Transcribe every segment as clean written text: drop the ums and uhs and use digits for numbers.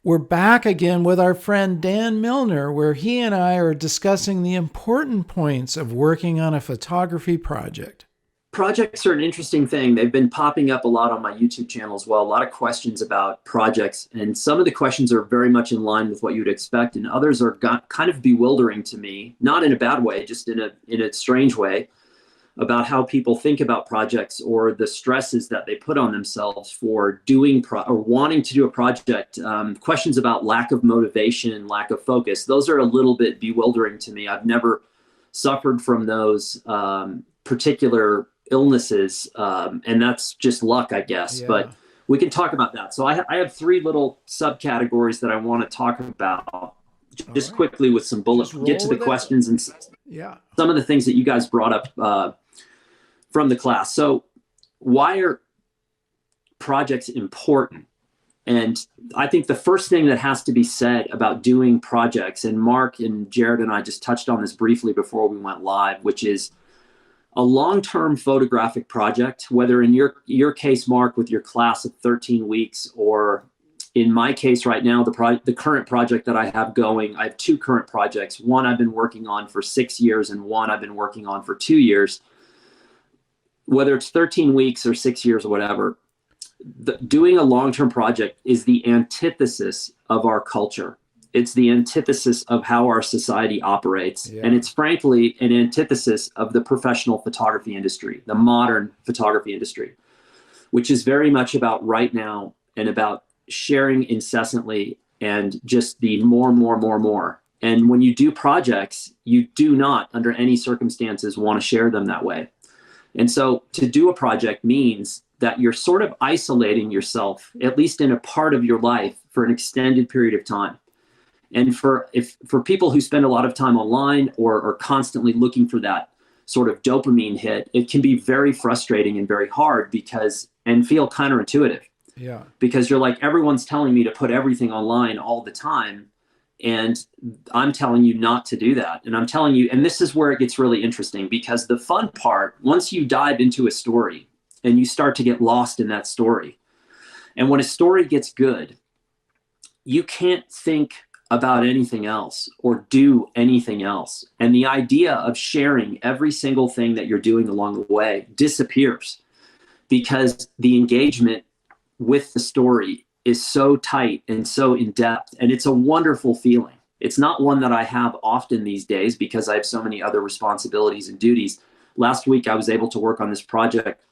We're back again with our friend Dan Milnor, where he and I are discussing the important points of working on a photography project. Projects are an interesting thing. They've been popping up a lot on my YouTube channel as well. A lot of questions about projects, and some of the questions are very much in line with what you'd expect, and others are kind of bewildering to me, not in a bad way, just in a strange way, about how people think about projects or the stresses that they put on themselves for doing or wanting to do a project. Questions about lack of motivation, lack of focus. Those are a little bit bewildering to me. I've never suffered from those particular illnesses, and that's just luck, I guess. Yeah. But we can talk about that. So I have three little subcategories that I want to talk about just quickly with some bullets. Get to the questions and some of the things that you guys brought up from the class. So why are projects important? And I think the first thing that has to be said about doing projects, and Mark and Jared and I just touched on this briefly before we went live, which is a long-term photographic project, whether in your case, Mark, with your class of 13 weeks, or in my case right now, the current project that I have going, I have two current projects. One I've been working on for 6 years and one I've been working on for 2 years. Whether it's 13 weeks or 6 years or whatever, doing a long-term project is the antithesis of our culture. It's the antithesis of how our society operates. Yeah. And it's frankly an antithesis of the professional photography industry, the modern photography industry, which is very much about right now and about sharing incessantly and just the more. And when you do projects, you do not, under any circumstances, want to share them that way. And so to do a project means that you're sort of isolating yourself, at least in a part of your life, for an extended period of time. And for people who spend a lot of time online or are constantly looking for that sort of dopamine hit, it can be very frustrating and very hard and feel counterintuitive. Yeah. Because you're like, everyone's telling me to put everything online all the time, and I'm telling you not to do that. And I'm telling you, and this is where it gets really interesting, because the fun part, once you dive into a story and you start to get lost in that story, and when a story gets good, you can't think about anything else or do anything else. And the idea of sharing every single thing that you're doing along the way disappears, because the engagement with the story is so tight and so in depth, and it's a wonderful feeling. It's not one that I have often these days because I have so many other responsibilities and duties. Last week, I was able to work on this project.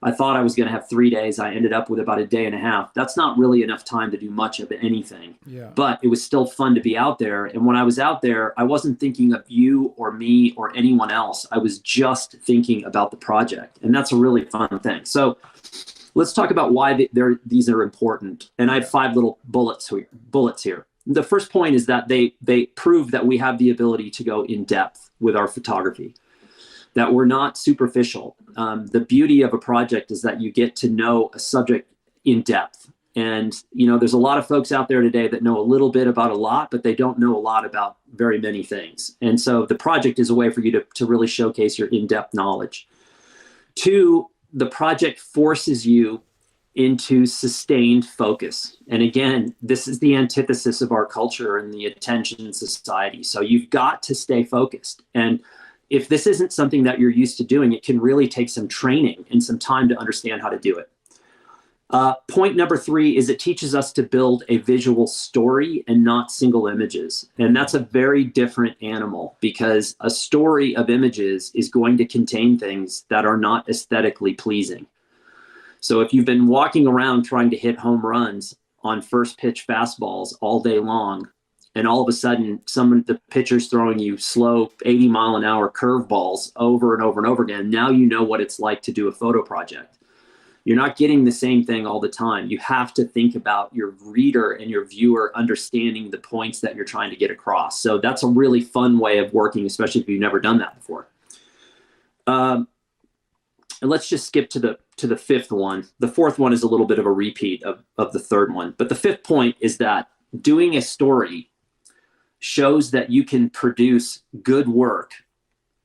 I thought I was going to have 3 days. I ended up with about a day and a half. That's not really enough time to do much of anything. Yeah. But it was still fun to be out there. And when I was out there, I wasn't thinking of you or me or anyone else. I was just thinking about the project. And that's a really fun thing. So let's talk about why these are important. And I have 5 little bullets here. The first point is that they prove that we have the ability to go in depth with our photography, that we're not superficial. The beauty of a project is that you get to know a subject in depth. And, there's a lot of folks out there today that know a little bit about a lot, but they don't know a lot about very many things. And so the project is a way for you to really showcase your in-depth knowledge. 2, the project forces you into sustained focus. And again, this is the antithesis of our culture and the attention society. So you've got to stay focused. And if this isn't something that you're used to doing, it can really take some training and some time to understand how to do it. Point number 3 is it teaches us to build a visual story and not single images. And that's a very different animal, because a story of images is going to contain things that are not aesthetically pleasing. So if you've been walking around trying to hit home runs on first pitch fastballs all day long, and all of a sudden the pitcher's throwing you slow 80-mile-an-hour curveballs over and over and over again, now you know what it's like to do a photo project. You're not getting the same thing all the time. You have to think about your reader and your viewer understanding the points that you're trying to get across. So that's a really fun way of working, especially if you've never done that before. And let's just skip to the 5th one. The 4th one is a little bit of a repeat of the 3rd one. But the 5th point is that doing a story shows that you can produce good work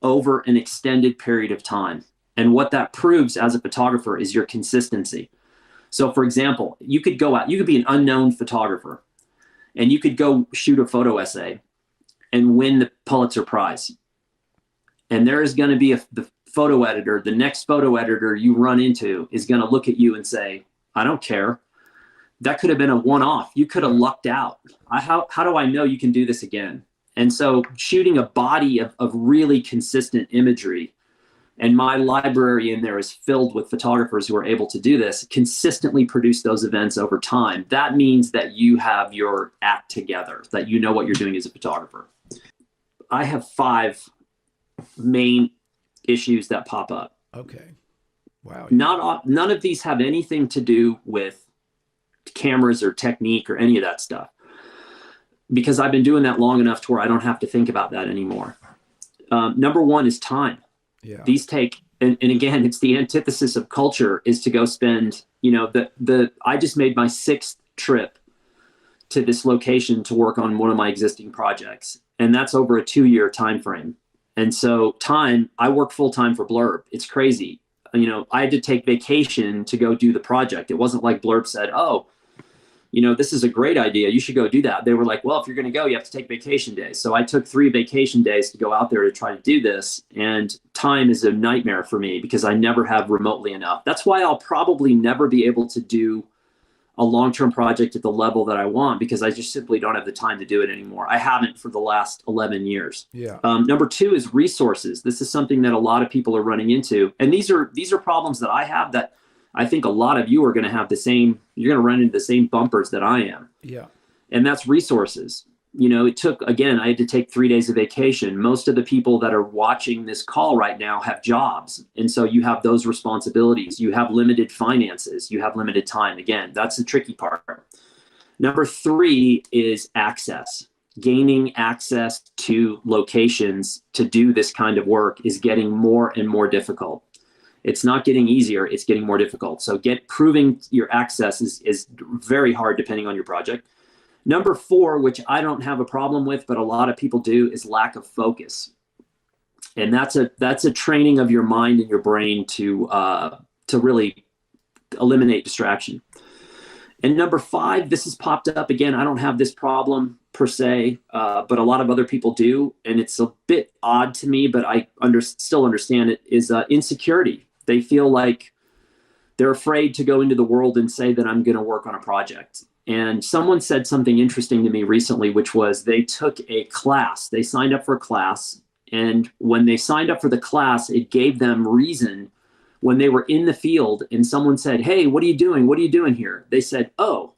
over an extended period of time. And what that proves as a photographer is your consistency. So for example, you could go out, you could be an unknown photographer, and you could go shoot a photo essay and win the Pulitzer Prize. And there is going to be the photo editor, the next photo editor you run into is going to look at you and say, I don't care. That could have been a one-off. You could have lucked out. How do I know you can do this again? And so shooting a body of really consistent imagery, and my library in there is filled with photographers who are able to do this, consistently produce those events over time. That means that you have your act together, that you know what you're doing as a photographer. I have 5 main issues that pop up. Okay. Wow. None of these have anything to do with cameras or technique or any of that stuff, because I've been doing that long enough to where I don't have to think about that anymore. Number 1 is time. Yeah. These take, and again, it's the antithesis of culture, is to go spend, I just made my 6th trip to this location to work on one of my existing projects. And that's over a 2-year time frame. And so I work full time for Blurb. It's crazy. I had to take vacation to go do the project. It wasn't like Blurb said, oh, this is a great idea, you should go do that. They were like, well, if you're going to go, you have to take vacation days. So I took 3 vacation days to go out there to try to do this. And time is a nightmare for me because I never have remotely enough. That's why I'll probably never be able to do a long-term project at the level that I want, because I just simply don't have the time to do it anymore. I haven't for the last 11 years. Yeah. Number 2 is resources. This is something that a lot of people are running into. And these are problems that I have that I think a lot of you are going to have you're going to run into the same bumpers that I am. Yeah. And that's resources. I had to take 3 days of vacation. Most of the people that are watching this call right now have jobs. And so you have those responsibilities. You have limited finances. You have limited time. Again, that's the tricky part. Number 3 is access. Gaining access to locations to do this kind of work is getting more and more difficult. It's not getting easier, it's getting more difficult. So proving your access is very hard depending on your project. Number 4, which I don't have a problem with, but a lot of people do, is lack of focus. And that's a training of your mind and your brain to really eliminate distraction. And number 5, this has popped up again. I don't have this problem per se, but a lot of other people do. And it's a bit odd to me, but I still understand it, is insecurity. They feel like they're afraid to go into the world and say that I'm going to work on a project. And someone said something interesting to me recently, which was they took a class. They signed up for a class. And when they signed up for the class, it gave them reason. When they were in the field and someone said, hey, what are you doing? What are you doing here? They said, oh,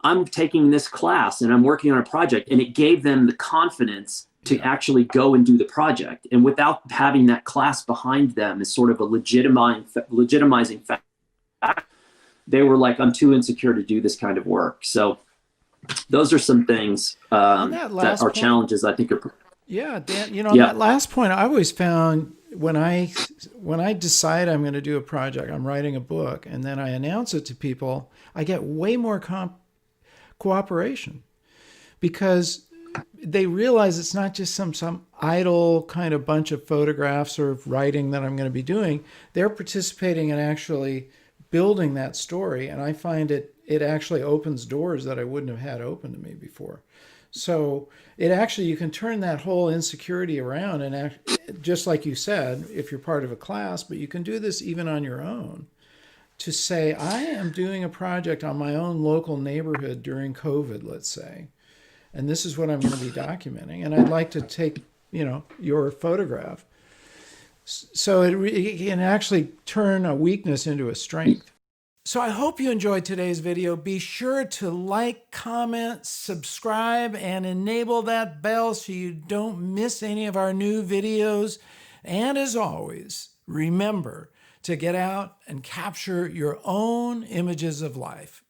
I'm taking this class and I'm working on a project. And it gave them the confidence to actually go and do the project. And without having that class behind them as sort of a legitimizing fact, they were like, I'm too insecure to do this kind of work. So those are some things that are challenges I think are. Yeah, Dan, on that last point, I always found when I decide I'm going to do a project, I'm writing a book, and then I announce it to people, I get way more cooperation, because they realize it's not just some idle kind of bunch of photographs or writing that I'm going to be doing. They're participating in actually building that story, and I find it actually opens doors that I wouldn't have had open to me before. So you can turn that whole insecurity around, and just like you said, if you're part of a class, but you can do this even on your own, to say, I am doing a project on my own local neighborhood during COVID, let's say, and this is what I'm going to be documenting, and I'd like to take, your photograph. So it can actually turn a weakness into a strength. So I hope you enjoyed today's video. Be sure to like, comment, subscribe, and enable that bell so you don't miss any of our new videos. And as always, remember to get out and capture your own images of life.